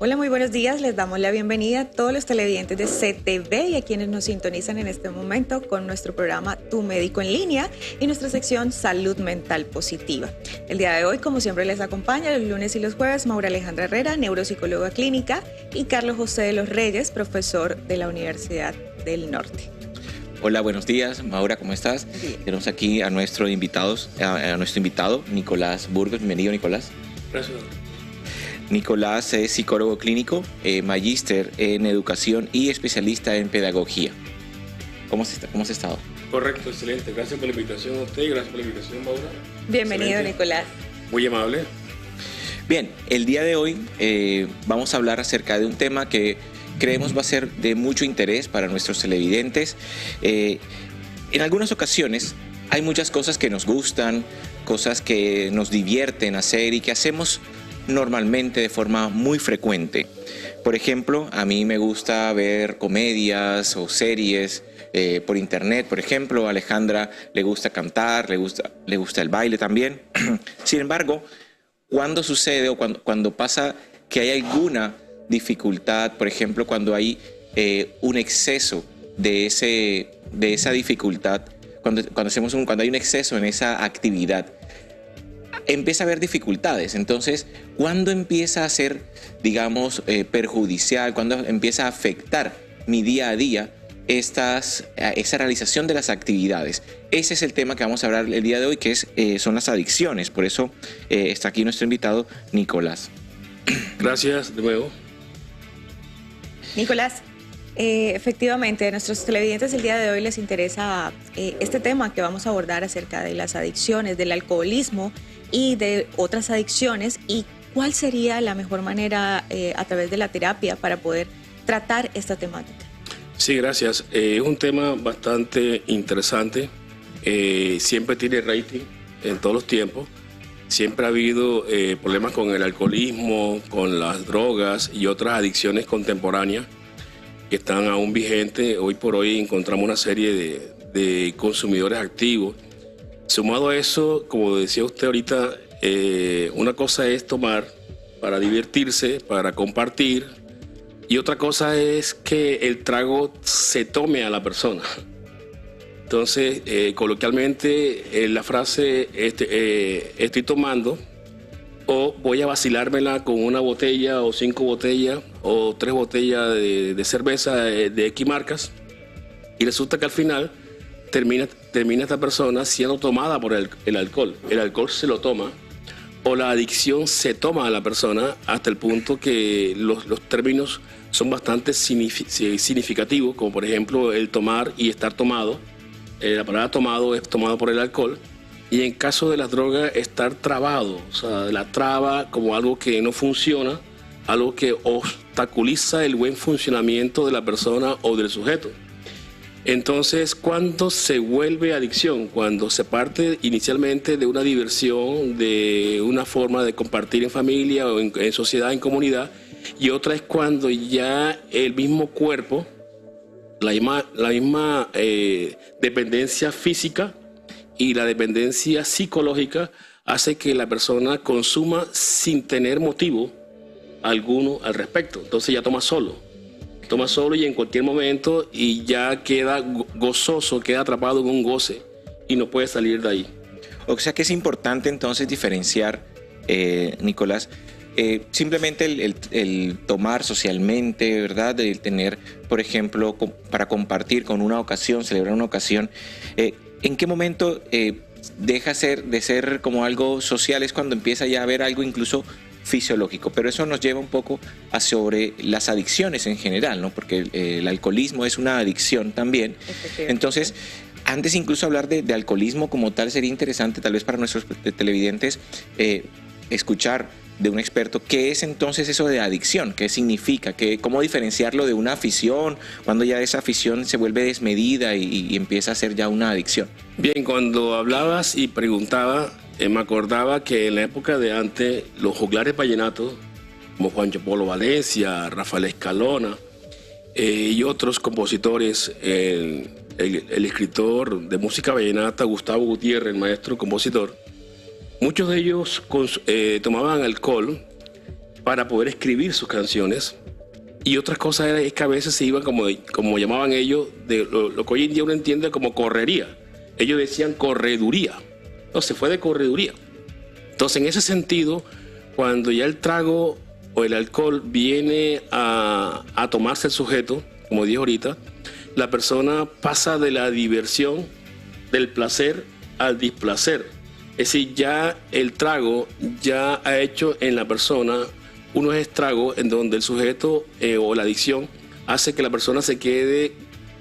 Hola, muy buenos días. Les damos la bienvenida a todos los televidentes de CTV y a quienes nos sintonizan en este momento con nuestro programa Tu Médico en Línea y nuestra sección Salud Mental Positiva. El día de hoy, como siempre, les acompaña los lunes y los jueves Maura Alejandra Herrera, neuropsicóloga clínica, y Carlos José de los Reyes, profesor de la Universidad del Norte. Hola, buenos días. Maura, ¿cómo estás? Bien. Tenemos aquí a nuestro invitado, Nicolás Burgos. Bienvenido, Nicolás. Gracias. Nicolás es psicólogo clínico, magíster en educación y especialista en pedagogía. ¿Cómo has estado? Correcto, excelente. Gracias por la invitación a usted y gracias por la invitación, Maura. Bienvenido, Excelente. Nicolás. Muy amable. Bien, el día de hoy vamos a hablar acerca de un tema que creemos va a ser de mucho interés para nuestros televidentes. En algunas ocasiones hay muchas cosas que nos gustan, cosas que nos divierten hacer y que hacemos normalmente de forma muy frecuente. Por ejemplo, a mí me gusta ver comedias o series por internet. Por ejemplo, a Alejandra le gusta cantar, le gusta el baile también. Sin embargo, cuando sucede o cuando pasa que hay alguna dificultad, por ejemplo, cuando hay un exceso de esa dificultad, cuando hay un exceso en esa actividad, empieza a haber dificultades. Entonces, ¿cuándo empieza a ser, digamos, perjudicial? ¿Cuándo empieza a afectar mi día a día esa realización de las actividades? Ese es el tema que vamos a hablar el día de hoy, que son las adicciones. Por eso está aquí nuestro invitado, Nicolás. Gracias de nuevo. Nicolás, efectivamente, a nuestros televidentes el día de hoy les interesa este tema que vamos a abordar acerca de las adicciones, del alcoholismo y de otras adicciones, y cuál sería la mejor manera a través de la terapia para poder tratar esta temática. Sí, gracias. Es un tema bastante interesante. Siempre tiene rating en todos los tiempos. Siempre ha habido problemas con el alcoholismo, con las drogas y otras adicciones contemporáneas que están aún vigentes. Hoy por hoy encontramos una serie de consumidores activos. Sumado a eso, como decía usted ahorita, una cosa es tomar para divertirse, para compartir, y otra cosa es que el trago se tome a la persona. Entonces, coloquialmente, la frase estoy tomando, o voy a vacilármela con una botella o 5 botellas o 3 botellas de cerveza de X marcas, y resulta que al final termina esta persona siendo tomada por el alcohol. El alcohol se lo toma, o la adicción se toma a la persona, hasta el punto que los términos son bastante significativos, como por ejemplo el tomar y estar tomado. La palabra tomado es tomado por el alcohol, y en caso de las drogas, estar trabado, o sea, la traba como algo que no funciona, algo que obstaculiza el buen funcionamiento de la persona o del sujeto. Entonces, ¿cuándo se vuelve adicción? Cuando se parte inicialmente de una diversión, de una forma de compartir en familia o en sociedad, en comunidad, y otra es cuando ya el mismo cuerpo, la misma dependencia física y la dependencia psicológica hace que la persona consuma sin tener motivo alguno al respecto. Entonces ya toma solo y en cualquier momento, y ya queda gozoso, queda atrapado en un goce y no puede salir de ahí. O sea que es importante entonces diferenciar, Nicolás, simplemente el tomar socialmente, ¿verdad? El tener, por ejemplo, para compartir con una ocasión, celebrar una ocasión. ¿En qué momento deja de ser como algo social? Es cuando empieza ya a haber algo incluso fisiológico, pero eso nos lleva un poco a sobre las adicciones en general, ¿no? Porque el alcoholismo es una adicción también. Entonces, antes incluso hablar de alcoholismo como tal, sería interesante tal vez para nuestros televidentes escuchar de un experto qué es entonces eso de adicción, qué significa, cómo diferenciarlo de una afición, cuando ya esa afición se vuelve desmedida y empieza a ser ya una adicción. Bien, cuando hablabas y preguntaba, me acordaba que en la época de antes, los juglares vallenatos, como Juancho Polo Valencia, Rafael Escalona y otros compositores, el escritor de música vallenata, Gustavo Gutiérrez, el maestro compositor, muchos de ellos tomaban alcohol para poder escribir sus canciones. Y otra cosa es que a veces se iban, como llamaban ellos, de lo que hoy en día uno entiende como correría. Ellos decían correduría. No, se fue de correduría. Entonces, en ese sentido, cuando ya el trago o el alcohol viene a tomarse el sujeto, como dije ahorita, la persona pasa de la diversión, del placer al displacer. Es decir, ya el trago ya ha hecho en la persona unos estragos en donde el sujeto o la adicción hace que la persona se quede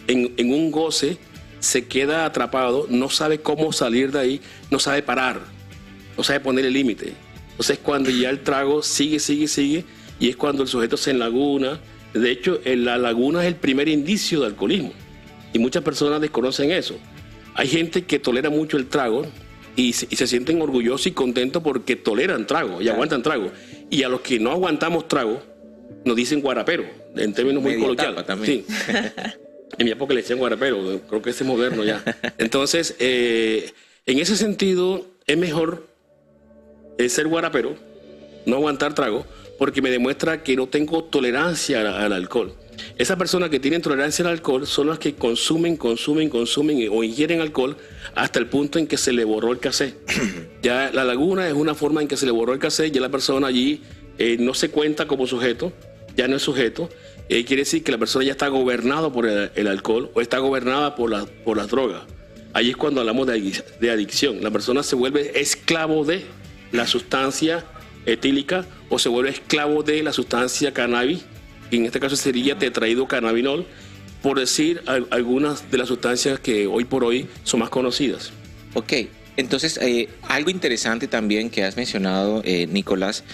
en un goce, se queda atrapado, no sabe cómo salir de ahí, no sabe parar, no sabe poner el límite. Entonces cuando ya el trago sigue, y es cuando el sujeto se enlaguna. De hecho, la laguna es el primer indicio de alcoholismo y muchas personas desconocen eso. Hay gente que tolera mucho el trago y se sienten orgullosos y contentos porque toleran trago y aguantan trago. Y a los que no aguantamos trago, nos dicen guarapero, en términos muy coloquiales. Sí. En mi época le decían guarapero, creo que ese es moderno ya. Entonces, en ese sentido, es mejor ser guarapero, no aguantar trago, porque me demuestra que no tengo tolerancia al alcohol. Esas personas que tienen tolerancia al alcohol son las que consumen o ingieren alcohol hasta el punto en que se le borró el cassette. Ya la laguna es una forma en que se le borró el cassette, ya la persona allí no se cuenta como sujeto, ya no es sujeto. Quiere decir que la persona ya está gobernada por el alcohol o está gobernada por las drogas. Ahí es cuando hablamos de adicción. La persona se vuelve esclavo de la sustancia etílica o se vuelve esclavo de la sustancia cannabis, que en este caso sería tetrahidrocannabinol, por decir algunas de las sustancias que hoy por hoy son más conocidas. Ok, entonces algo interesante también que has mencionado, Nicolás,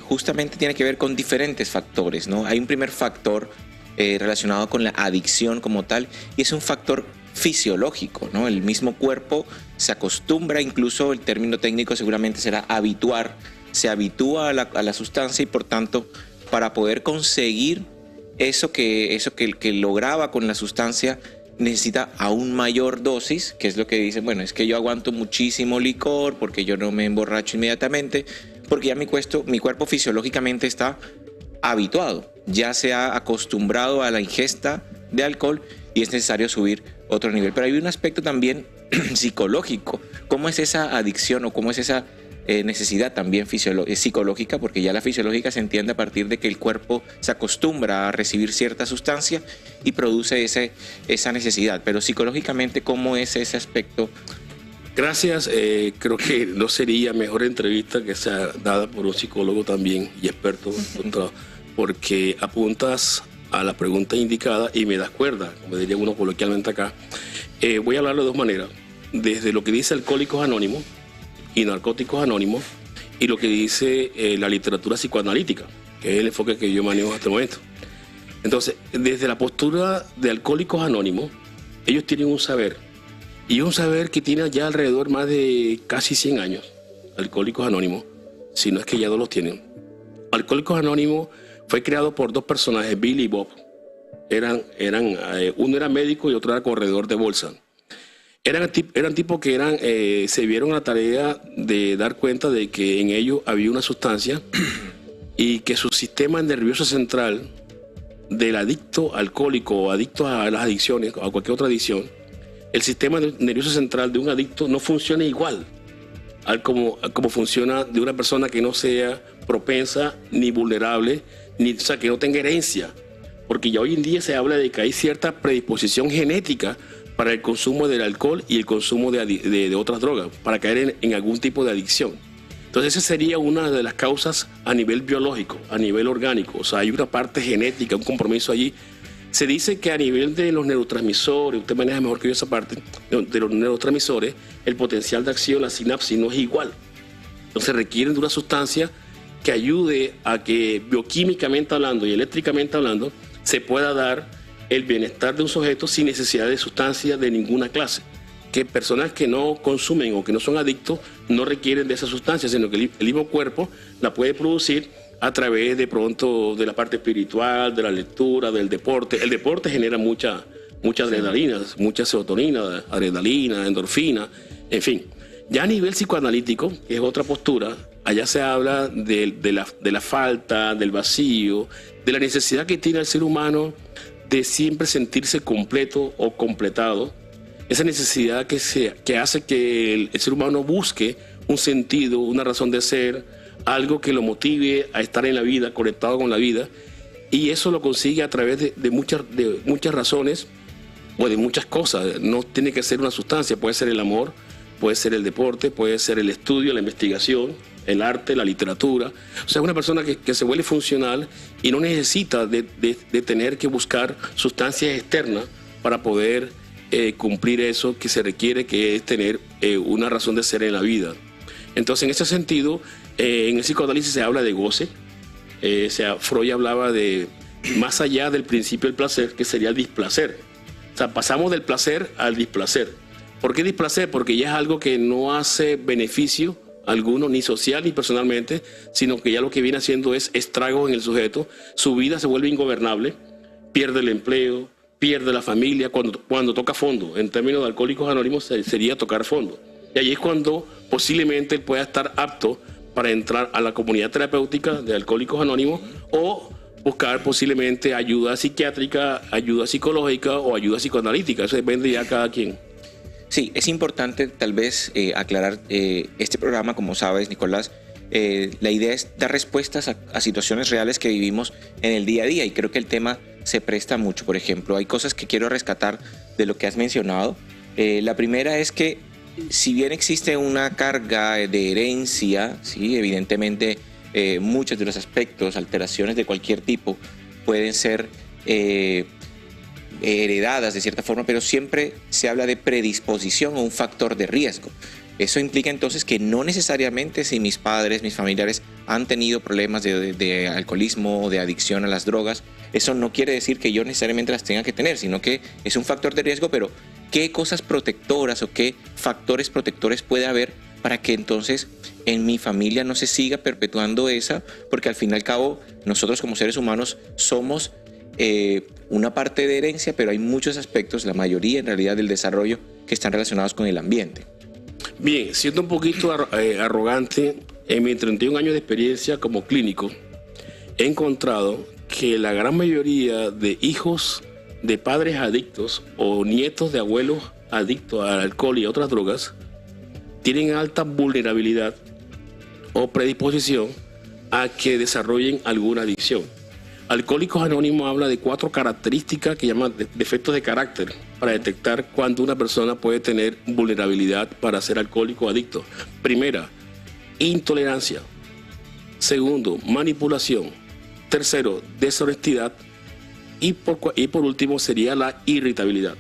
justamente tiene que ver con diferentes factores, ¿no? Hay un primer factor relacionado con la adicción como tal y es un factor fisiológico, ¿no? El mismo cuerpo se acostumbra, incluso el término técnico seguramente será habituar, se habitúa a la sustancia y por tanto para poder conseguir eso que lograba con la sustancia necesita aún mayor dosis, que es lo que dicen, bueno, es que yo aguanto muchísimo licor porque yo no me emborracho inmediatamente, porque ya mi cuerpo fisiológicamente está habituado, ya se ha acostumbrado a la ingesta de alcohol y es necesario subir otro nivel. Pero hay un aspecto también psicológico. ¿Cómo es esa adicción o cómo es esa necesidad también psicológica? Porque ya la fisiológica se entiende a partir de que el cuerpo se acostumbra a recibir cierta sustancia y produce esa necesidad. Pero psicológicamente, ¿cómo es ese aspecto? Gracias. Creo que no sería mejor entrevista que sea dada por un psicólogo también y experto, porque apuntas a la pregunta indicada y me das cuerda, como diría uno coloquialmente acá. Voy a hablarlo de dos maneras. Desde lo que dice Alcohólicos Anónimos y Narcóticos Anónimos y lo que dice la literatura psicoanalítica, que es el enfoque que yo manejo hasta el momento. Entonces, desde la postura de Alcohólicos Anónimos, ellos tienen un saber, y un saber que tiene ya alrededor más de casi 100 años, Alcohólicos Anónimos, si no es que ya no los tienen. Alcohólicos Anónimos fue creado por dos personajes, Bill y Bob. Uno era médico y otro era corredor de bolsa. Eran tipos que se vieron a la tarea de dar cuenta de que en ellos había una sustancia y que su sistema nervioso central del adicto alcohólico o adicto a las adicciones o a cualquier otra adicción, el sistema nervioso central de un adicto no funciona igual como funciona de una persona que no sea propensa ni vulnerable, o sea, que no tenga herencia. Porque ya hoy en día se habla de que hay cierta predisposición genética para el consumo del alcohol y el consumo de otras drogas, para caer en algún tipo de adicción. Entonces esa sería una de las causas a nivel biológico, a nivel orgánico. O sea, hay una parte genética, un compromiso allí. Se dice que a nivel de los neurotransmisores, usted maneja mejor que yo esa parte, de los neurotransmisores, el potencial de acción, la sinapsis no es igual. Entonces requieren de una sustancia que ayude a que bioquímicamente hablando y eléctricamente hablando se pueda dar el bienestar de un sujeto sin necesidad de sustancias de ninguna clase. Que personas que no consumen o que no son adictos no requieren de esa sustancia, sino que el mismo cuerpo la puede producir a través de pronto de la parte espiritual, de la lectura, del deporte. El deporte genera mucha adrenalina, mucha serotonina, adrenalina, endorfina, en fin. Ya a nivel psicoanalítico, que es otra postura, allá se habla de la falta, del vacío, de la necesidad que tiene el ser humano de siempre sentirse completo o completado. Esa necesidad que hace que el ser humano busque un sentido, una razón de ser, algo que lo motive a estar en la vida, conectado con la vida. Y eso lo consigue a través de muchas razones o de muchas cosas. No tiene que ser una sustancia, puede ser el amor, puede ser el deporte, puede ser el estudio, la investigación, el arte, la literatura. O sea, una persona que se vuelve funcional y no necesita de tener que buscar sustancias externas para poder cumplir eso que se requiere, que es tener una razón de ser en la vida. Entonces, en ese sentido, en el psicoanálisis se habla de goce. O sea, Freud hablaba de más allá del principio del placer, que sería el displacer. O sea, pasamos del placer al displacer. ¿Por qué displacer? Porque ya es algo que no hace beneficio alguno, ni social ni personalmente, sino que ya lo que viene haciendo es estragos en el sujeto. Su vida se vuelve ingobernable, pierde el empleo, pierde la familia, cuando toca fondo. En términos de Alcohólicos Anónimos sería tocar fondo. Y ahí es cuando posiblemente él pueda estar apto para entrar a la comunidad terapéutica de Alcohólicos Anónimos o buscar posiblemente ayuda psiquiátrica, ayuda psicológica o ayuda psicoanalítica. Eso depende ya de cada quien. Sí, es importante tal vez aclarar este programa, como sabes, Nicolás. La idea es dar respuestas a situaciones reales que vivimos en el día a día y creo que el tema se presta mucho. Por ejemplo, hay cosas que quiero rescatar de lo que has mencionado. La primera es que si bien existe una carga de herencia, ¿sí? Evidentemente muchos de los aspectos, alteraciones de cualquier tipo pueden ser heredadas de cierta forma, pero siempre se habla de predisposición o un factor de riesgo. Eso implica entonces que no necesariamente si mis padres, mis familiares han tenido problemas de alcoholismo o de adicción a las drogas, eso no quiere decir que yo necesariamente las tenga que tener, sino que es un factor de riesgo, pero ¿qué cosas protectoras o qué factores protectores puede haber para que entonces en mi familia no se siga perpetuando esa? Porque al fin y al cabo nosotros como seres humanos somos una parte de herencia, pero hay muchos aspectos, la mayoría en realidad del desarrollo, que están relacionados con el ambiente. Bien, siendo un poquito arrogante, en mis 31 años de experiencia como clínico, he encontrado que la gran mayoría de hijos de padres adictos o nietos de abuelos adictos al alcohol y a otras drogas tienen alta vulnerabilidad o predisposición a que desarrollen alguna adicción. Alcohólicos Anónimos habla de 4 características que llaman defectos de carácter para detectar cuándo una persona puede tener vulnerabilidad para ser alcohólico o adicto. Primera, intolerancia. Segundo, manipulación. Tercero, deshonestidad. Y por último sería la irritabilidad.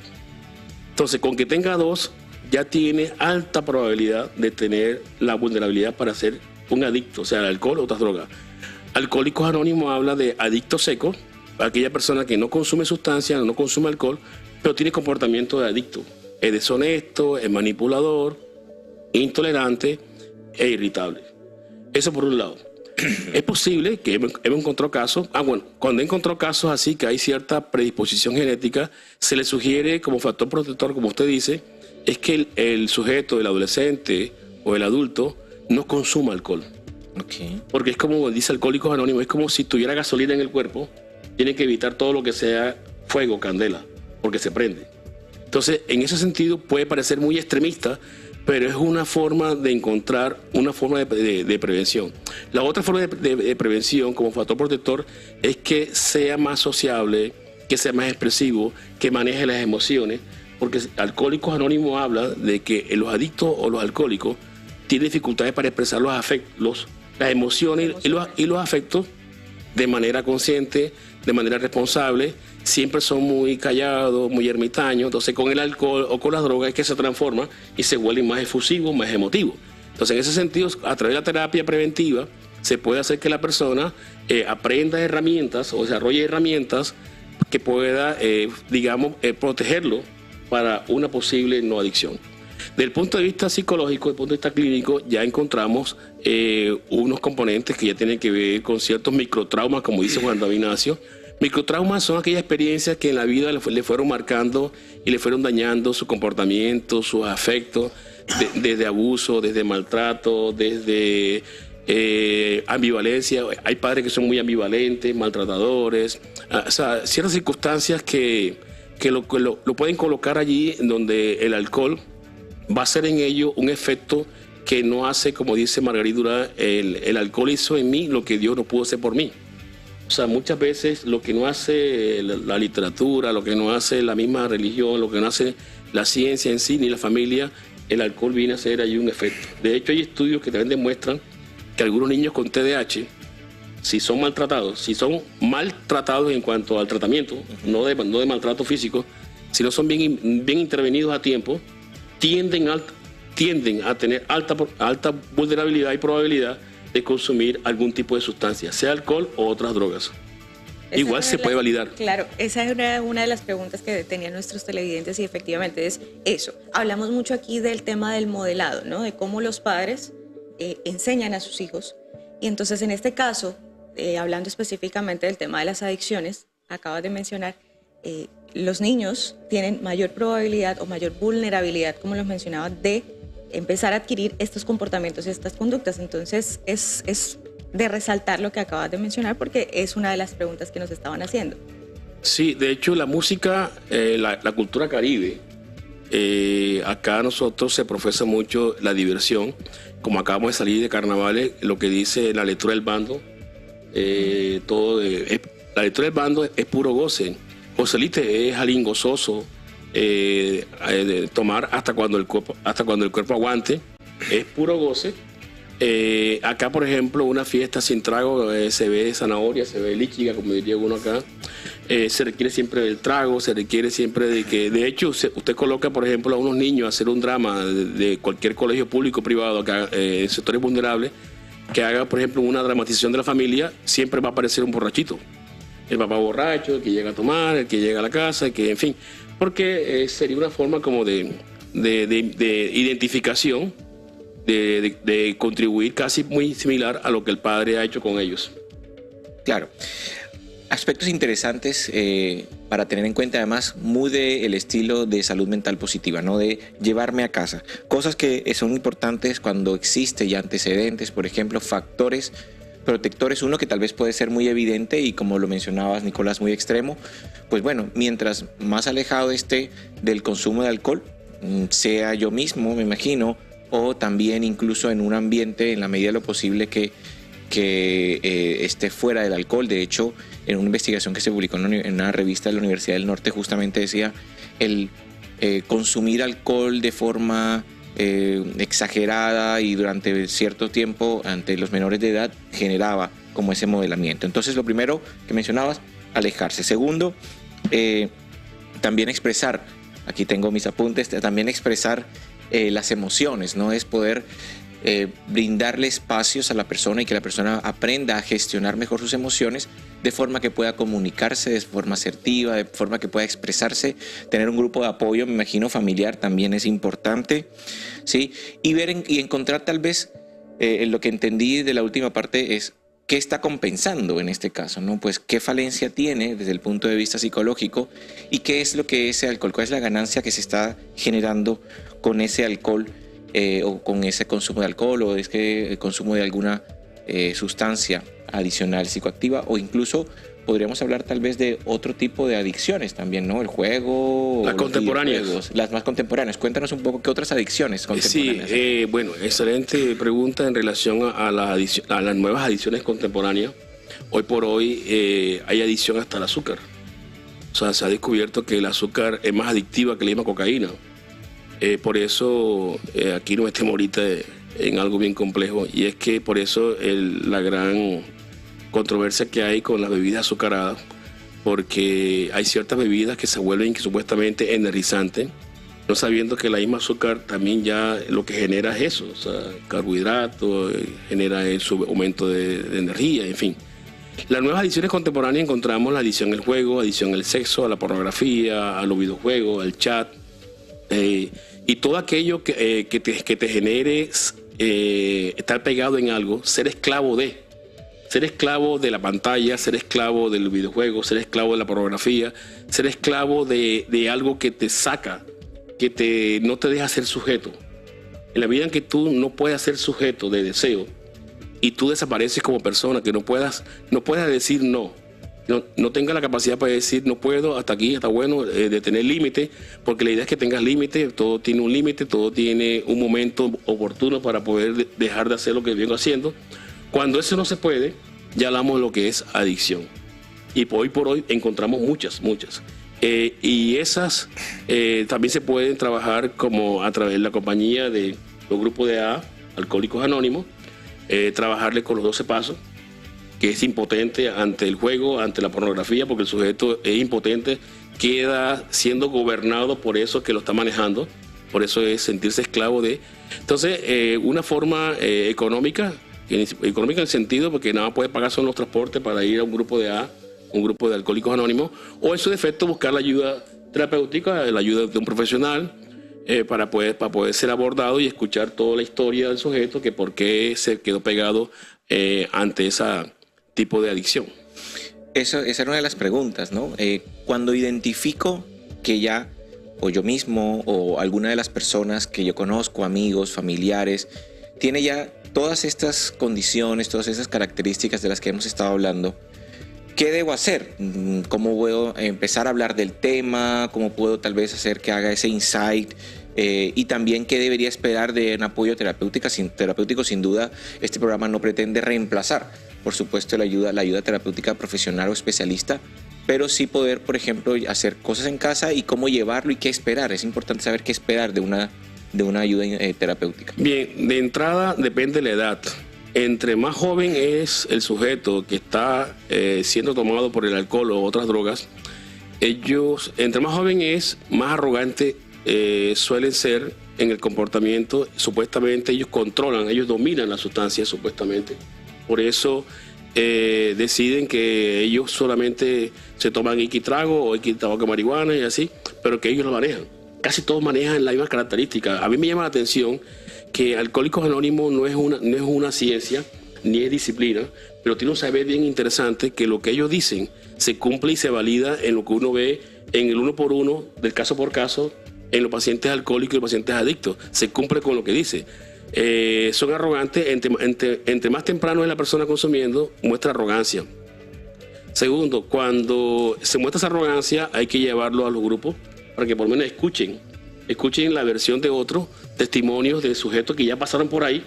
Entonces, con que tenga 2, ya tiene alta probabilidad de tener la vulnerabilidad para ser un adicto, o sea, al alcohol o otras drogas. Alcohólicos Anónimos habla de adicto seco, aquella persona que no consume sustancias, no consume alcohol, pero tiene comportamiento de adicto. Es deshonesto, es manipulador, intolerante e irritable. Eso por un lado. Es posible que hemos encontrado casos, cuando he encontrado casos así que hay cierta predisposición genética, se le sugiere como factor protector, como usted dice, es que el sujeto, el adolescente o el adulto no consuma alcohol. Okay. Porque es como dice Alcohólicos Anónimos, es como si tuviera gasolina en el cuerpo, tiene que evitar todo lo que sea fuego, candela, porque se prende. Entonces, en ese sentido puede parecer muy extremista, pero es una forma de encontrar una forma de prevención. La otra forma de prevención como factor protector es que sea más sociable, que sea más expresivo, que maneje las emociones, porque Alcohólicos Anónimos habla de que los adictos o los alcohólicos tienen dificultades para expresar los afectos, las emociones y los afectos de manera consciente, de manera responsable. Siempre son muy callados, muy ermitaños. Entonces con el alcohol o con las drogas es que se transforman y se vuelven más efusivos, más emotivos. Entonces en ese sentido, a través de la terapia preventiva, se puede hacer que la persona aprenda herramientas o desarrolle herramientas que pueda, protegerlo para una posible no adicción. Desde el punto de vista psicológico, desde el punto de vista clínico, ya encontramos unos componentes que ya tienen que ver con ciertos microtraumas, como dice Juan David Ignacio. Microtraumas son aquellas experiencias que en la vida le fueron marcando y le fueron dañando su comportamiento, sus afectos, desde abuso, desde maltrato, desde ambivalencia. Hay padres que son muy ambivalentes, maltratadores, o sea, ciertas circunstancias que lo pueden colocar allí en donde el alcohol va a hacer en ellos un efecto que no hace, como dice Marguerite Duras, el alcohol hizo en mí lo que Dios no pudo hacer por mí. O sea, muchas veces lo que no hace la literatura, lo que no hace la misma religión, lo que no hace la ciencia en sí, ni la familia, el alcohol viene a hacer ahí un efecto. De hecho, hay estudios que también demuestran que algunos niños con TDAH, si son maltratados en cuanto al tratamiento, no de maltrato físico, si no son bien intervenidos a tiempo, tienden a tener alta vulnerabilidad y probabilidad de consumir algún tipo de sustancia, sea alcohol o otras drogas. Igual se puede validar. Claro, esa era una de las preguntas que tenían nuestros televidentes y efectivamente es eso. Hablamos mucho aquí del tema del modelado, ¿no? De cómo los padres enseñan a sus hijos. Y entonces en este caso, hablando específicamente del tema de las adicciones, acabas de mencionar, los niños tienen mayor probabilidad o mayor vulnerabilidad, como los mencionaba, de empezar a adquirir estos comportamientos y estas conductas. Entonces es de resaltar lo que acabas de mencionar porque es una de las preguntas que nos estaban haciendo. Sí, de hecho la música, la cultura caribe, acá nosotros se profesa mucho la diversión. Como acabamos de salir de carnavales, lo que dice la lectura del bando, la lectura del bando es puro goce. Joselite es alguien gozoso, tomar hasta cuando el cuerpo aguante, es puro goce. Acá, por ejemplo, una fiesta sin trago, se ve zanahoria, se ve líquiga, como diría uno acá. Se requiere siempre del trago, se requiere siempre de que, de hecho, usted coloca, por ejemplo, a unos niños a hacer un drama de cualquier colegio público o privado, en sectores vulnerables, que haga, por ejemplo, una dramatización de la familia, siempre va a aparecer un borrachito. El papá borracho, el que llega a tomar, el que llega a la casa, el que, en fin, porque sería una forma como de identificación, de contribuir casi muy similar a lo que el padre ha hecho con ellos. Claro. Aspectos interesantes para tener en cuenta, además, muy del estilo de salud mental positiva, ¿no? De llevarme a casa. Cosas que son importantes cuando existe ya antecedentes, por ejemplo, factores protectores. Uno que tal vez puede ser muy evidente y, como lo mencionabas, Nicolás, muy extremo. Pues bueno, mientras más alejado esté del consumo de alcohol, sea yo mismo, me imagino, o también incluso en un ambiente, en la medida de lo posible, que esté fuera del alcohol. De hecho, en una investigación que se publicó en una revista de la Universidad del Norte, justamente decía el consumir alcohol de forma exagerada y durante cierto tiempo ante los menores de edad generaba como ese modelamiento. Entonces, lo primero que mencionabas, alejarse. Segundo, también expresar, aquí tengo mis apuntes, también expresar las emociones, ¿no? Es poder brindarle espacios a la persona y que la persona aprenda a gestionar mejor sus emociones de forma que pueda comunicarse de forma asertiva, de forma que pueda expresarse, tener un grupo de apoyo, me imagino familiar también es importante, ¿sí? Y ver y encontrar tal vez, lo que entendí de la última parte es qué está compensando en este caso, ¿no? Pues qué falencia tiene desde el punto de vista psicológico y qué es lo que ese alcohol, cuál es la ganancia que se está generando con ese alcohol, o con ese consumo de alcohol o es que el consumo de alguna sustancia adicional psicoactiva, o incluso podríamos hablar tal vez de otro tipo de adicciones también, ¿no? El juego, las contemporáneas, las más contemporáneas. Cuéntanos un poco qué otras adicciones contemporáneas. Sí, bueno, excelente pregunta en relación a las nuevas adicciones contemporáneas. Hoy por hoy hay adicción hasta al azúcar. O sea, se ha descubierto que el azúcar es más adictiva que la misma cocaína. Por eso aquí nos metemos ahorita en algo bien complejo, y es que por eso la gran controversia que hay con las bebidas azucaradas, porque hay ciertas bebidas que se vuelven supuestamente energizantes, no sabiendo que la misma azúcar también ya lo que genera es eso, o sea, carbohidratos, genera el aumento de energía, en fin. Las nuevas adicciones contemporáneas encontramos la adicción al juego, adicción al sexo, a la pornografía, a los videojuegos, al chat, y todo aquello que te genere estar pegado en algo, ser esclavo de la pantalla, ser esclavo del videojuego, ser esclavo de la pornografía, ser esclavo de algo que te saca, no te deja ser sujeto. En la vida en que tú no puedes ser sujeto de deseo, y tú desapareces como persona, que no puedas decir no. No tengas la capacidad para decir no puedo, hasta aquí, está bueno, de tener límite, porque la idea es que tengas límite, todo tiene un límite, todo tiene un momento oportuno para poder dejar de hacer lo que vengo haciendo. Cuando eso no se puede, ya hablamos de lo que es adicción. Y hoy por hoy encontramos muchas. Y esas también se pueden trabajar como a través de la compañía de los grupos de AA, Alcohólicos Anónimos, trabajarle con los 12 pasos, que es impotente ante el juego, ante la pornografía, porque el sujeto es impotente, queda siendo gobernado por eso que lo está manejando, por eso es sentirse esclavo de. Entonces, una forma económica en el sentido porque nada puede pagar son los transportes para ir a un grupo de AA, un grupo de Alcohólicos Anónimos, o en su defecto buscar la ayuda terapéutica, la ayuda de un profesional, para poder ser abordado y escuchar toda la historia del sujeto, que por qué se quedó pegado ante ese tipo de adicción. Esa era una de las preguntas, ¿no? Cuando identifico que ya, o yo mismo, o alguna de las personas que yo conozco, amigos, familiares, tiene ya todas estas condiciones, todas esas características de las que hemos estado hablando, ¿qué debo hacer? ¿Cómo puedo empezar a hablar del tema? ¿Cómo puedo tal vez hacer que haga ese insight? Y también qué debería esperar de un apoyo terapéutico. Sin duda, este programa no pretende reemplazar, por supuesto, la ayuda terapéutica profesional o especialista, pero sí poder, por ejemplo, hacer cosas en casa y cómo llevarlo y qué esperar. Es importante saber qué esperar de una ayuda terapéutica. Bien, de entrada depende de la edad. Entre más joven es el sujeto que está siendo tomado por el alcohol o otras drogas, entre más joven es, más arrogante suelen ser en el comportamiento. Supuestamente ellos controlan, ellos dominan la sustancia supuestamente. Por eso deciden que ellos solamente se toman X trago o X tabaco de marihuana y así, pero que ellos lo manejan. Casi todos manejan las mismas características. A mí me llama la atención que Alcohólicos Anónimos no es una ciencia ni es disciplina, pero tiene un saber bien interesante que lo que ellos dicen se cumple y se valida en lo que uno ve en el 1 por 1, del caso por caso, en los pacientes alcohólicos y los pacientes adictos. Se cumple con lo que dice. Son arrogantes, entre más temprano es la persona consumiendo, muestra arrogancia. Segundo, cuando se muestra esa arrogancia hay que llevarlo a los grupos para que por lo menos escuchen la versión de otros testimonios de sujetos que ya pasaron por ahí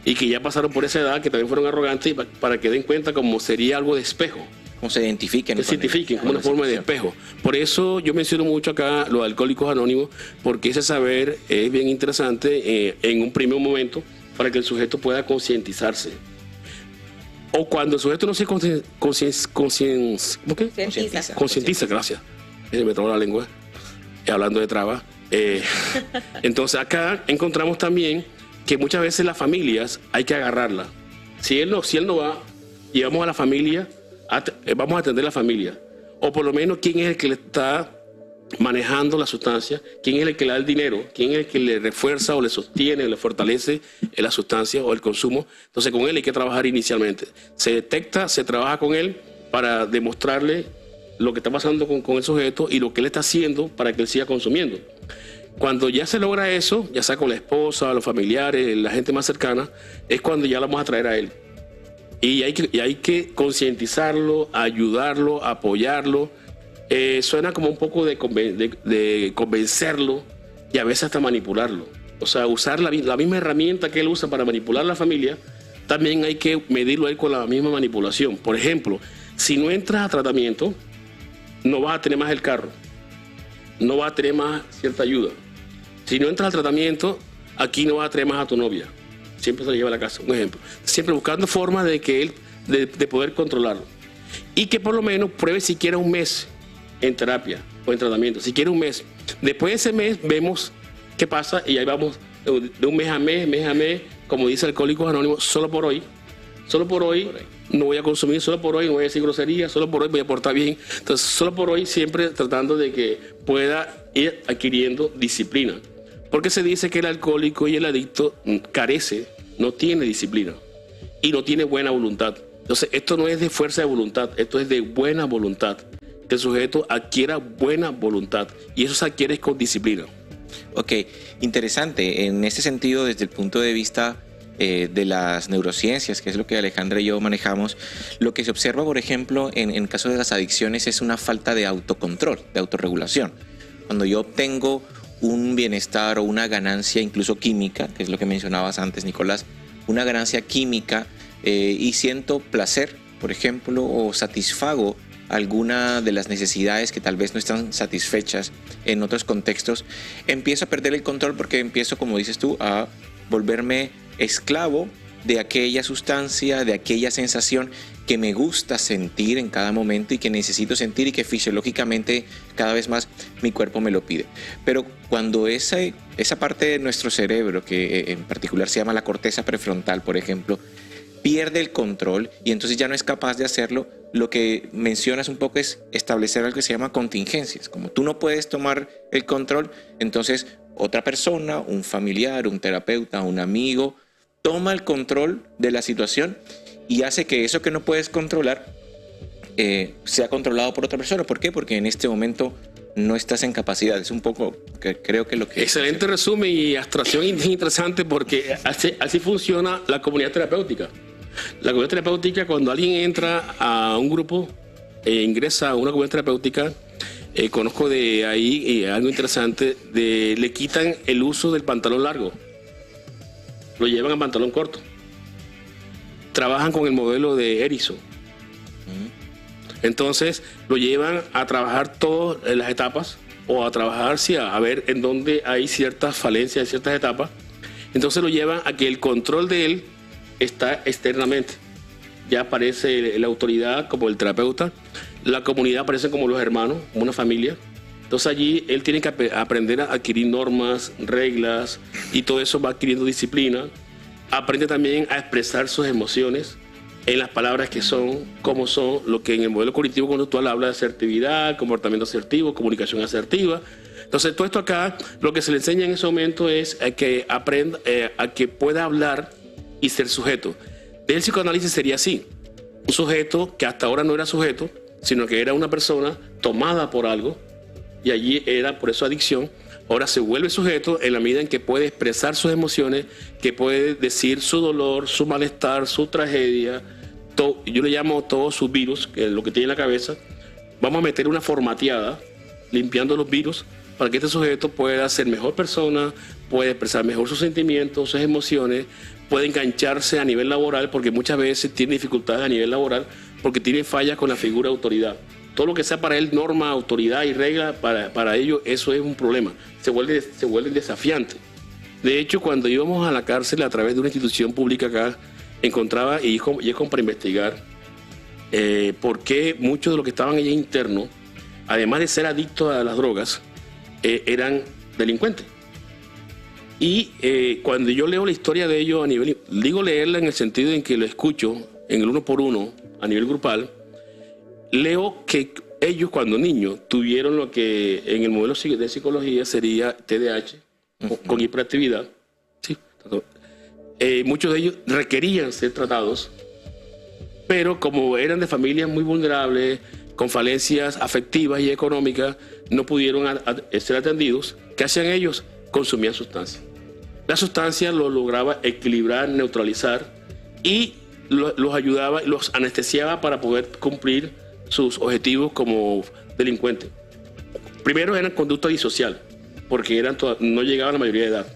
y que ya pasaron por esa edad, que también fueron arrogantes, para que den cuenta como sería algo de espejo. Como se identifiquen. Se identifiquen como una forma de espejo. Por eso yo menciono mucho acá los Alcohólicos Anónimos, porque ese saber es bien interesante en un primer momento para que el sujeto pueda concientizarse. O cuando el sujeto no se concientiza, gracias. Me trabó la lengua, hablando de traba. Entonces acá encontramos también que muchas veces las familias hay que agarrarla. Si él no va, llevamos a la familia, vamos a atender a la familia. O por lo menos quién es el que le está manejando la sustancia, quién es el que le da el dinero, quién es el que le refuerza o le sostiene o le fortalece la sustancia o el consumo. Entonces con él hay que trabajar inicialmente. Se detecta, se trabaja con él para demostrarle lo que está pasando con el sujeto y lo que él está haciendo para que él siga consumiendo. Cuando ya se logra eso, ya sea con la esposa, los familiares, la gente más cercana, es cuando ya lo vamos a traer a él. Y hay que concientizarlo, ayudarlo, apoyarlo. Suena como un poco de convencerlo y a veces hasta manipularlo. O sea, usar la misma herramienta que él usa para manipular a la familia, también hay que medirlo ahí con la misma manipulación. Por ejemplo, si no entras a tratamiento, no vas a tener más el carro, no vas a tener más cierta ayuda. Si no entras al tratamiento, aquí no vas a tener más a tu novia. Siempre se la lleva a la casa, un ejemplo. Siempre buscando formas de poder controlarlo. Y que por lo menos pruebe siquiera un mes en terapia o en tratamiento, siquiera un mes. Después de ese mes vemos qué pasa y ahí vamos de un mes a mes, como dice Alcohólicos Anónimos, solo por hoy no voy a consumir, solo por hoy no voy a decir groserías, solo por hoy voy a portar bien. Entonces, solo por hoy siempre tratando de que pueda ir adquiriendo disciplina. Porque se dice que el alcohólico y el adicto carece, no tiene disciplina y no tiene buena voluntad. Entonces, esto no es de fuerza de voluntad, esto es de buena voluntad. Que el sujeto adquiera buena voluntad y eso se adquiere con disciplina. Ok, interesante. En este sentido, desde el punto de vista de las neurociencias, que es lo que Alejandra y yo manejamos, lo que se observa, por ejemplo, en el caso de las adicciones es una falta de autocontrol, de autorregulación. Cuando yo obtengo un bienestar o una ganancia incluso química, que es lo que mencionabas antes, Nicolás, una ganancia química y siento placer, por ejemplo, o satisfago alguna de las necesidades que tal vez no están satisfechas en otros contextos, empiezo a perder el control porque empiezo, como dices tú, a volverme esclavo de aquella sustancia, de aquella sensación que me gusta sentir en cada momento y que necesito sentir y que fisiológicamente cada vez más mi cuerpo me lo pide. Pero cuando esa parte de nuestro cerebro, que en particular se llama la corteza prefrontal, por ejemplo, pierde el control y entonces ya no es capaz de hacerlo, lo que mencionas un poco es establecer algo que se llama contingencias. Como tú no puedes tomar el control, entonces otra persona, un familiar, un terapeuta, un amigo, toma el control de la situación y hace que eso que no puedes controlar sea controlado por otra persona. ¿Por qué? Porque en este momento no estás en capacidad. Es un poco, creo que lo que... Excelente resumen y abstracción interesante, porque así funciona la comunidad terapéutica. La comunidad terapéutica, cuando alguien entra a un grupo, ingresa a una comunidad terapéutica, conozco de ahí algo interesante, le quitan el uso del pantalón largo, lo llevan a pantalón corto. Trabajan con el modelo de Erickson. Entonces lo llevan a trabajar todas las etapas, o a trabajar, sí, a ver en dónde hay ciertas falencias en ciertas etapas. Entonces lo llevan a que el control de él está externamente. Ya aparece la autoridad como el terapeuta, la comunidad aparece como los hermanos, como una familia. Entonces allí él tiene que aprender a adquirir normas, reglas, y todo eso va adquiriendo disciplina. Aprende también a expresar sus emociones en las palabras que son, como son, lo que en el modelo cognitivo conductual habla de asertividad, comportamiento asertivo, comunicación asertiva. Entonces todo esto acá, lo que se le enseña en ese momento es a que aprenda, a que pueda hablar y ser sujeto. El psicoanálisis sería así: un sujeto que hasta ahora no era sujeto, sino que era una persona tomada por algo, y allí era por eso adicción. Ahora se vuelve sujeto en la medida en que puede expresar sus emociones, que puede decir su dolor, su malestar, su tragedia, yo le llamo todos sus virus, que es lo que tiene en la cabeza. Vamos a meter una formateada, limpiando los virus, para que este sujeto pueda ser mejor persona, pueda expresar mejor sus sentimientos, sus emociones, puede engancharse a nivel laboral, porque muchas veces tiene dificultades a nivel laboral, porque tiene fallas con la figura de autoridad. Todo lo que sea para él norma, autoridad y regla, para ellos eso es un problema. Se vuelve desafiante. De hecho, cuando íbamos a la cárcel a través de una institución pública acá, encontraba, y es como para investigar, por qué muchos de los que estaban allí internos, además de ser adictos a las drogas, eran delincuentes. Y cuando yo leo la historia de ellos a nivel, digo leerla en el sentido en que lo escucho en el 1 por 1 a nivel grupal, leo que ellos cuando niños tuvieron lo que en el modelo de psicología sería TDAH, con hiperactividad. ¿Sí? Muchos de ellos requerían ser tratados, pero como eran de familias muy vulnerables, con falencias afectivas y económicas, no pudieron ser atendidos. ¿Qué hacían ellos? Consumían sustancias. La sustancia los lograba equilibrar, neutralizar, y los ayudaba, los anestesiaba para poder cumplir sus objetivos como delincuentes. Primero eran conducta disocial, porque no llegaban a la mayoría de edad.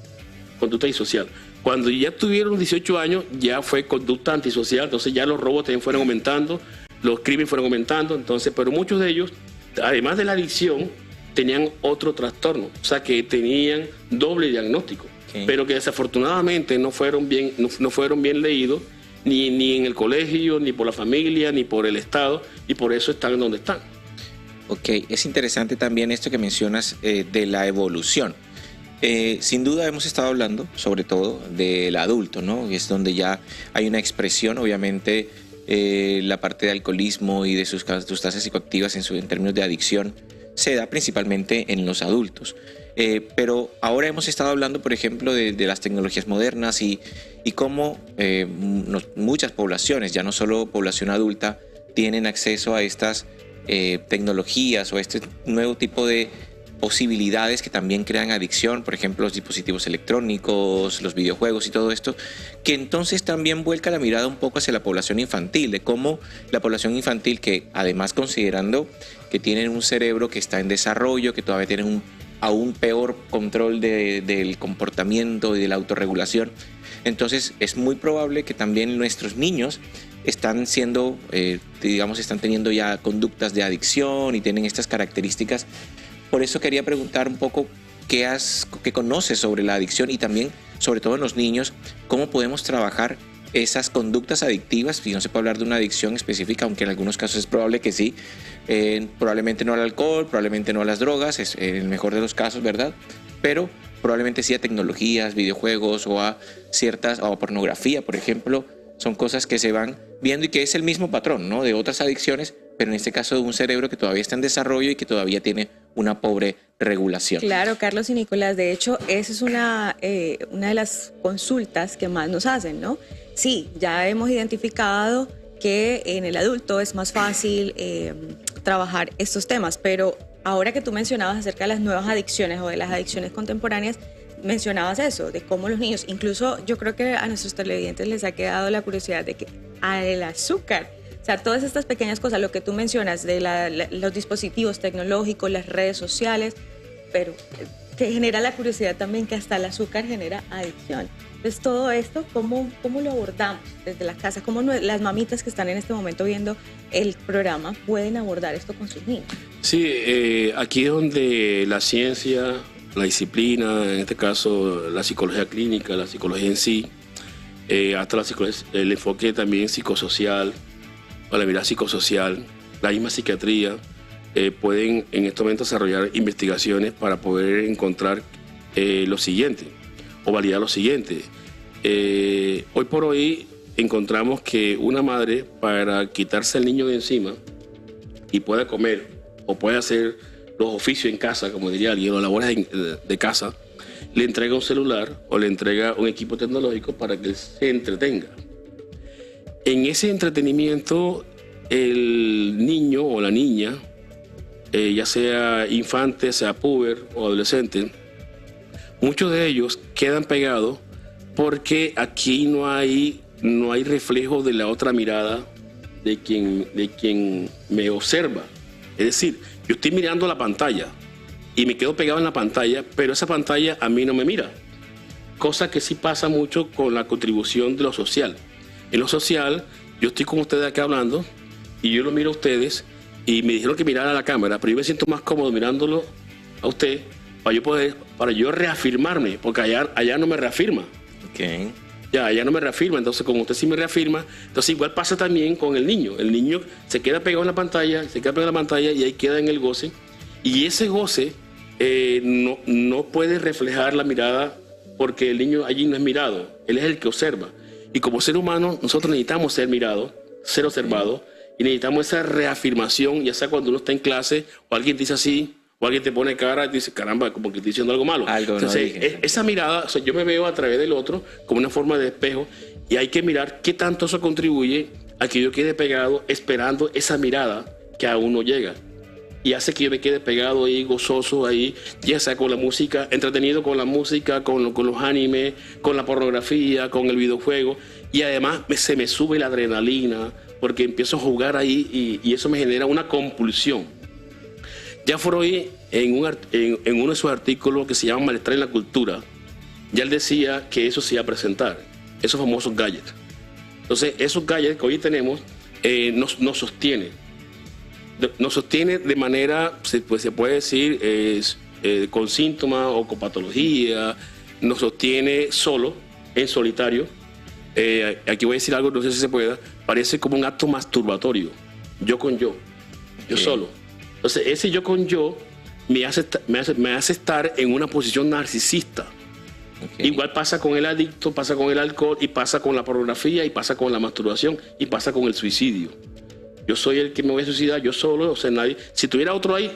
Conducta disocial. Cuando ya tuvieron 18 años, ya fue conducta antisocial, entonces ya los robos también fueron aumentando, los crímenes fueron aumentando, entonces, pero muchos de ellos, además de la adicción, tenían otro trastorno, o sea que tenían doble diagnóstico, pero que desafortunadamente no fueron bien leídos, ni en el colegio, ni por la familia, ni por el Estado, y por eso están donde están. Ok, es interesante también esto que mencionas de la evolución. Sin duda hemos estado hablando sobre todo del adulto, ¿no? Es donde ya hay una expresión, obviamente, la parte de alcoholismo y de sustancias psicoactivas en términos de adicción se da principalmente en los adultos. Pero ahora hemos estado hablando, por ejemplo, de las tecnologías modernas y cómo muchas poblaciones, ya no solo población adulta, tienen acceso a estas tecnologías o a este nuevo tipo de posibilidades que también crean adicción, por ejemplo, los dispositivos electrónicos, los videojuegos y todo esto, que entonces también vuelca la mirada un poco hacia la población infantil, de cómo la población infantil, que además considerando que tienen un cerebro que está en desarrollo, que todavía tienen un aún peor control del comportamiento y de la autorregulación, entonces es muy probable que también nuestros niños están siendo, están teniendo ya conductas de adicción y tienen estas características. Por eso quería preguntar un poco qué conoces sobre la adicción y también, sobre todo en los niños, cómo podemos trabajar esas conductas adictivas. Y no se puede hablar de una adicción específica, aunque en algunos casos es probable que sí. Probablemente no al alcohol, probablemente no a las drogas, es en el mejor de los casos, ¿verdad? Pero probablemente sí a tecnologías, videojuegos o a pornografía, por ejemplo. Son cosas que se van viendo y que es el mismo patrón, ¿no?, de otras adicciones, pero en este caso de un cerebro que todavía está en desarrollo y que todavía tiene una pobre regulación. Claro, Carlos y Nicolás, de hecho, esa es una de las consultas que más nos hacen, ¿no? Sí, ya hemos identificado que en el adulto es más fácil trabajar estos temas, pero ahora que tú mencionabas acerca de las nuevas adicciones o de las adicciones contemporáneas, mencionabas eso, de cómo los niños, incluso yo creo que a nuestros televidentes les ha quedado la curiosidad de que al azúcar, o sea, todas estas pequeñas cosas, lo que tú mencionas de los dispositivos tecnológicos, las redes sociales, pero que genera la curiosidad también que hasta el azúcar genera adicción. Entonces, todo esto, ¿cómo lo abordamos desde la casa? ¿Cómo las mamitas que están en este momento viendo el programa pueden abordar esto con sus niños? Sí, aquí es donde la ciencia, la disciplina, en este caso la psicología clínica, la psicología en sí, hasta el enfoque también psicosocial, o la mirada psicosocial, la misma psiquiatría, pueden en este momento desarrollar investigaciones para poder encontrar lo siguiente, o validar lo siguiente. Hoy por hoy encontramos que una madre, para quitarse al niño de encima y pueda comer o pueda hacer los oficios en casa, como diría alguien, o labores de casa, le entrega un celular o le entrega un equipo tecnológico para que él se entretenga. En ese entretenimiento, el niño o la niña, ya sea infante, sea puber o adolescente, muchos de ellos quedan pegados porque aquí no hay reflejo de la otra mirada de quien me observa. Es decir, yo estoy mirando la pantalla y me quedo pegado en la pantalla, pero esa pantalla a mí no me mira. Cosa que sí pasa mucho con la contribución de lo social. En lo social, yo estoy con ustedes acá hablando y yo lo miro a ustedes y me dijeron que mirara a la cámara, pero yo me siento más cómodo mirándolo a usted para yo reafirmarme, porque allá no me reafirma. Okay. Ya, allá no me reafirma, entonces como usted sí me reafirma, entonces igual pasa también con el niño. El niño se queda pegado en la pantalla, y ahí queda en el goce. Y ese goce no puede reflejar la mirada porque el niño allí no es mirado, él es el que observa. Y como ser humano, nosotros necesitamos ser mirados, ser observados, y necesitamos esa reafirmación, ya sea cuando uno está en clase o alguien dice así, o alguien te pone cara y dice, caramba, como que estoy diciendo algo malo. Entonces, esa mirada, o sea, yo me veo a través del otro como una forma de espejo y hay que mirar qué tanto eso contribuye a que yo quede pegado esperando esa mirada que aún no llega. Y hace que yo me quede pegado ahí, gozoso ahí, ya sea con la música, entretenido con la música, con los animes, con la pornografía, con el videojuego. Y además se me sube la adrenalina porque empiezo a jugar ahí y eso me genera una compulsión. Ya Freud, en uno de sus artículos que se llama Malestar en la Cultura, ya él decía que eso se iba a presentar, esos famosos gadgets. Entonces, esos gadgets que hoy tenemos nos sostiene. Nos sostiene de manera, se puede decir, con síntomas o con patología, nos sostiene solo, en solitario. Aquí voy a decir algo, no sé si se pueda, parece como un acto masturbatorio, yo con yo solo. Entonces, ese yo con yo me hace estar en una posición narcisista. Okay. Igual pasa con el adicto, pasa con el alcohol, y pasa con la pornografía, y pasa con la masturbación, y pasa con el suicidio. Yo soy el que me voy a suicidar, yo solo, o sea, nadie. Si tuviera otro ahí,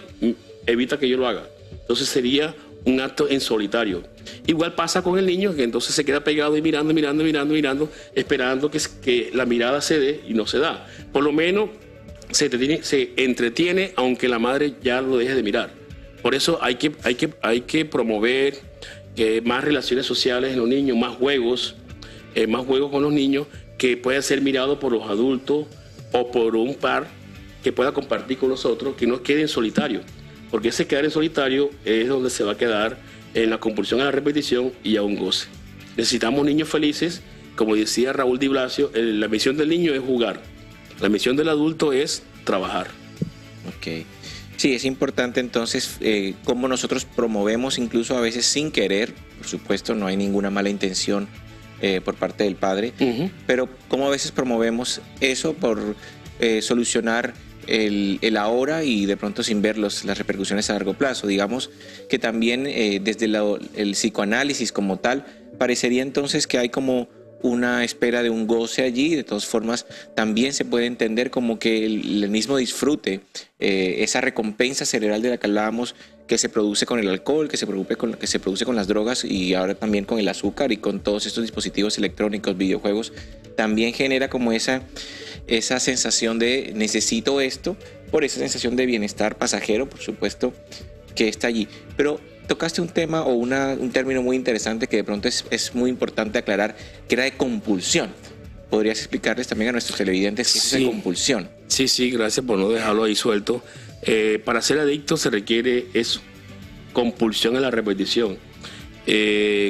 evita que yo lo haga. Entonces sería un acto en solitario. Igual pasa con el niño, que entonces se queda pegado y mirando, esperando que la mirada se dé y no se da. Por lo menos se entretiene, aunque la madre ya lo deje de mirar. Por eso hay que promover más relaciones sociales en los niños, más juegos con los niños que puedan ser mirados por los adultos o por un par que pueda compartir con nosotros, que no queden solitarios, porque ese quedar en solitario es donde se va a quedar en la compulsión a la repetición y a un goce. Necesitamos niños felices, como decía Raúl Di Blasio, la misión del niño es jugar, la misión del adulto es trabajar. Ok. Sí, es importante entonces cómo nosotros promovemos, incluso a veces sin querer, por supuesto no hay ninguna mala intención por parte del padre, pero cómo a veces promovemos eso por solucionar el ahora y de pronto sin ver las repercusiones a largo plazo. Digamos que también desde el psicoanálisis como tal, parecería entonces que hay como una espera de un goce allí. De todas formas, también se puede entender como que el mismo disfrute, esa recompensa cerebral de la que hablábamos, que se produce con el alcohol, que se produce con las drogas y ahora también con el azúcar y con todos estos dispositivos electrónicos, videojuegos, también genera como esa sensación de necesito esto, por esa sensación de bienestar pasajero, por supuesto, que está allí. Pero tocaste un tema o un término muy interesante que de pronto es muy importante aclarar, que era de compulsión. ¿Podrías explicarles también a nuestros televidentes qué es esa compulsión? Sí, gracias por no dejarlo ahí suelto. Para ser adicto se requiere eso, compulsión a la repetición.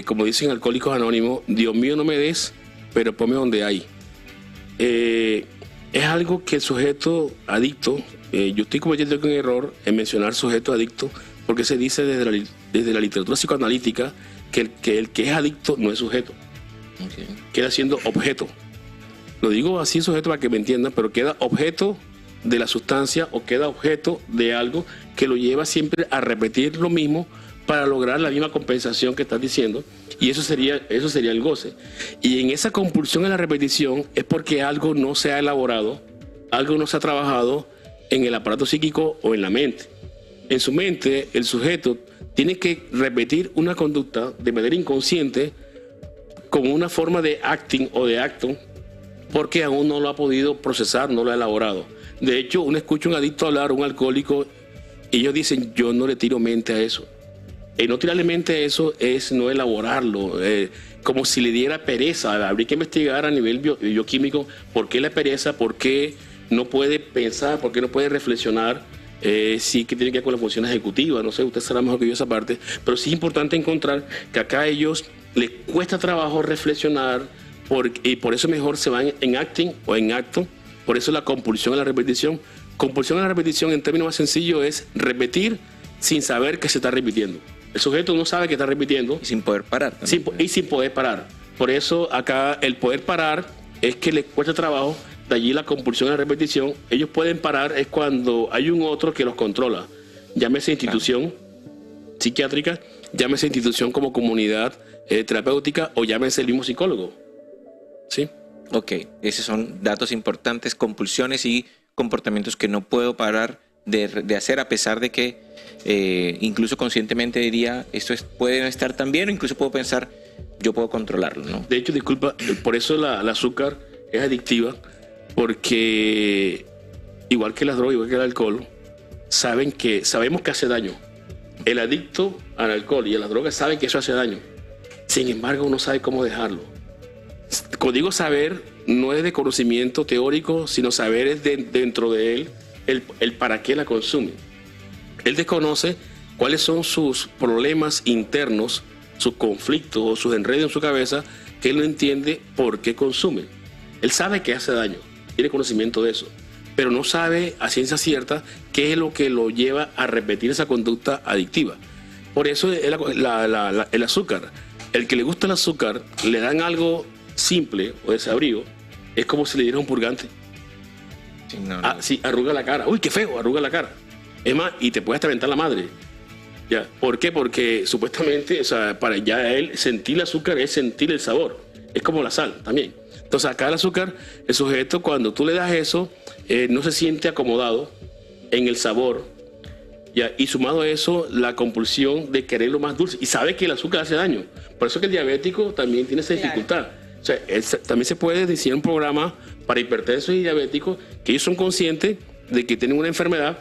Como dicen Alcohólicos Anónimos, Dios mío no me des, pero ponme donde hay. Es algo que el sujeto adicto, yo estoy cometiendo un error en mencionar sujeto adicto, porque se dice desde la literatura psicoanalítica que el que es adicto no es sujeto, queda siendo objeto. Lo digo así, sujeto, para que me entiendan, pero queda objeto de la sustancia o queda objeto de algo que lo lleva siempre a repetir lo mismo para lograr la misma compensación que estás diciendo, y eso sería el goce. Y en esa compulsión a la repetición es porque algo no se ha elaborado, algo no se ha trabajado en el aparato psíquico o en la mente. En su mente, el sujeto tiene que repetir una conducta de manera inconsciente como una forma de acting o de acto, porque aún no lo ha podido procesar, no lo ha elaborado. De hecho, uno escucha a un adicto hablar, un alcohólico, y ellos dicen, yo no le tiro mente a eso. Y no tirarle mente a eso es no elaborarlo, como si le diera pereza. Habría que investigar a nivel bioquímico por qué la pereza, por qué no puede pensar, por qué no puede reflexionar. Sí que tiene que ver con la función ejecutiva, no sé, usted sabrá mejor que yo esa parte, pero sí es importante encontrar que acá a ellos les cuesta trabajo reflexionar, y por eso mejor se van en acting o en acto. Por eso la compulsión a la repetición. Compulsión a la repetición, en términos más sencillos, es repetir sin saber que se está repitiendo. El sujeto no sabe que está repitiendo. Y sin poder parar. Y sin poder parar. Por eso acá el poder parar es que les cuesta trabajo. De allí la compulsión a la repetición. Ellos pueden parar es cuando hay un otro que los controla. Llámese institución psiquiátrica, llámese institución como comunidad terapéutica o llámese el mismo psicólogo. ¿Sí? Ok, esos son datos importantes, compulsiones y comportamientos que no puedo parar de hacer, a pesar de que incluso conscientemente diría, esto puede no estar tan bien, o incluso puedo pensar, yo puedo controlarlo, ¿no? De hecho, disculpa, por eso la azúcar es adictiva, porque igual que las drogas, igual que el alcohol, sabemos que hace daño. El adicto al alcohol y a las drogas sabe que eso hace daño. Sin embargo, no sabe cómo dejarlo. Como digo, saber no es de conocimiento teórico, sino saber es dentro de él el para qué la consume. Él desconoce cuáles son sus problemas internos, sus conflictos o sus enredos en su cabeza, que él no entiende por qué consume. Él sabe que hace daño, tiene conocimiento de eso, pero no sabe a ciencia cierta qué es lo que lo lleva a repetir esa conducta adictiva. Por eso el azúcar, el que le gusta el azúcar, le dan algo simple o desabrigo, es como si le diera un purgante. Sí, no. Sí, arruga la cara. Uy, qué feo, arruga la cara. Es más, y te puedes aventar la madre. ¿Ya? ¿Por qué? Porque supuestamente, o sea, para ya él sentir el azúcar es sentir el sabor. Es como la sal también. Entonces acá el azúcar, el sujeto cuando tú le das eso, no se siente acomodado en el sabor. ¿Ya? Y sumado a eso, la compulsión de querer lo más dulce. Y sabe que el azúcar hace daño. Por eso que el diabético también tiene esa dificultad. O sea, también se puede diseñar un programa para hipertensos y diabéticos que ellos son conscientes de que tienen una enfermedad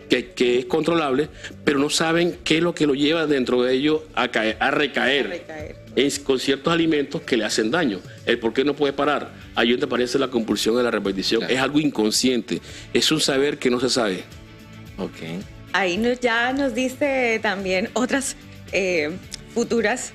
que es controlable, pero no saben qué es lo que lo lleva dentro de ellos a recaer. Es con ciertos alimentos que le hacen daño. El por qué no puede parar. Ahí donde aparece la compulsión de la repetición. Claro. Es algo inconsciente. Es un saber que no se sabe. Ok. Ahí ya nos dice también otras futuras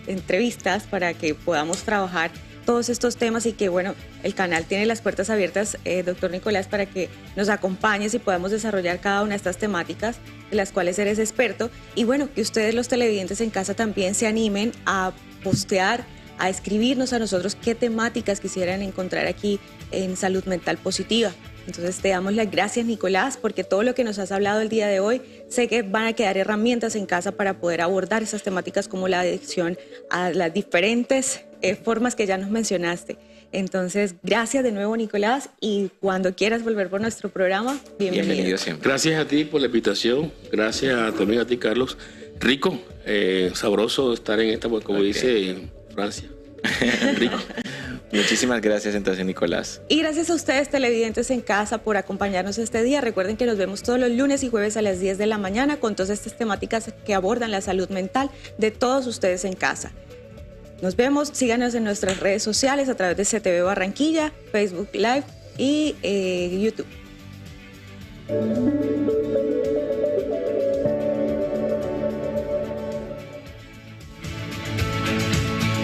entrevistas para que podamos trabajar todos estos temas y que, bueno, el canal tiene las puertas abiertas, doctor Nicolás, para que nos acompañes y podamos desarrollar cada una de estas temáticas de las cuales eres experto. Y bueno, que ustedes los televidentes en casa también se animen a postear, a escribirnos a nosotros qué temáticas quisieran encontrar aquí en Salud Mental Positiva. Entonces te damos las gracias, Nicolás, porque todo lo que nos has hablado el día de hoy, sé que van a quedar herramientas en casa para poder abordar esas temáticas como la adicción a las diferentes formas que ya nos mencionaste. Entonces, gracias de nuevo, Nicolás, y cuando quieras volver por nuestro programa, bienvenido siempre. Gracias a ti por la invitación, gracias también a ti, Carlos. Rico, sabroso estar en esta, como dice Francia. Rico. Muchísimas gracias entonces, Nicolás. Y gracias a ustedes, televidentes en casa, por acompañarnos este día. Recuerden que nos vemos todos los lunes y jueves a las 10 de la mañana con todas estas temáticas que abordan la salud mental de todos ustedes en casa. Nos vemos, síganos en nuestras redes sociales a través de CTV Barranquilla, Facebook Live y YouTube.